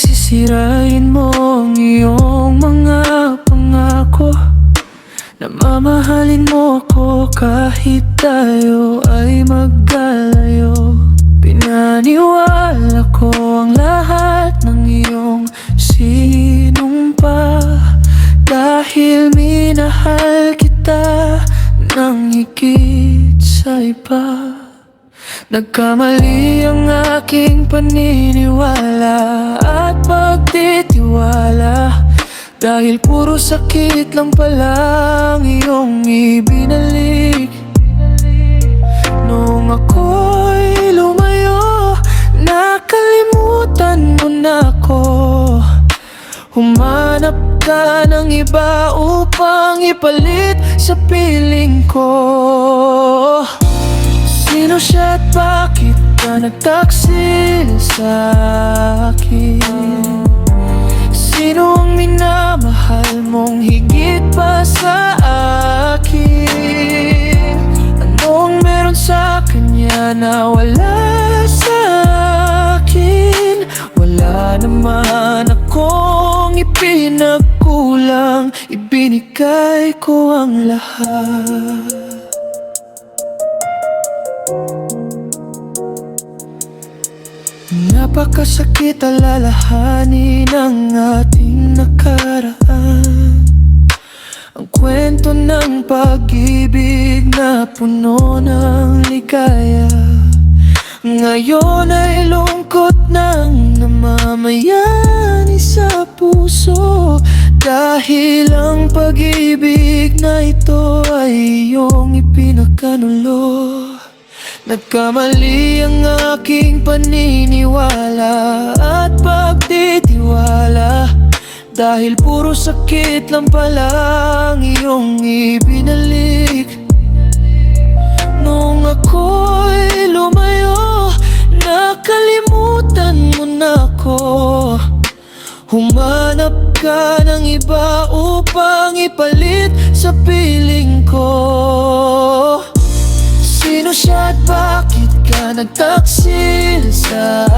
sisirain mo ang iyong mga pangako na mamahalin mo ako kahit tayo ay magkalayo. Pinaniwala ko ang lahat ng iyong sinumpa dahil minahal kita ng higit sa iba. Nagkamali ang aking paniniwala at pagtitiwala dahil puro sakit lang pala ang iyong ibinalik. Nung ako'y lumayo, nakalimutan mo na ako. Humanap ka ng iba upang ipalit sa piling ko. Sino siya at bakit ka nagtaksil sa akin? Sino ang minamahal mong higit pa sa akin? Anong meron sa kanya na wala sa akin? Wala naman akong ipinagkulang, ibinigay ko ang lahat. Napakasakit alalahanin ang ating nakaraan, ang kwento ng pag-ibig na puno ng ligaya. Ngayon ay lungkot nang namamayani sa puso dahil ang pag-ibig na ito ay iyong ipinakanulo. Nagkamali ang aking paniniwala at pagtitiwala dahil puro sakit lang pala ang iyong ibinalik. Nung ako'y lumayo, nakalimutan mo na ako. Humanap ka ng iba upang ipalit sa piling ko. Sino siya at bakit ka nagtaksil sa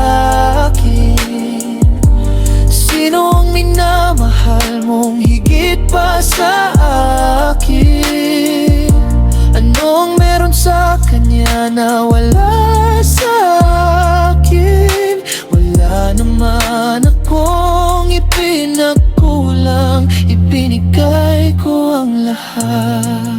akin? Sino ang minamahal mong higit pa sa akin? Anong meron sa kanya na wala sa akin? Wala naman akong ipinagkulang, ibinigay ko ang lahat.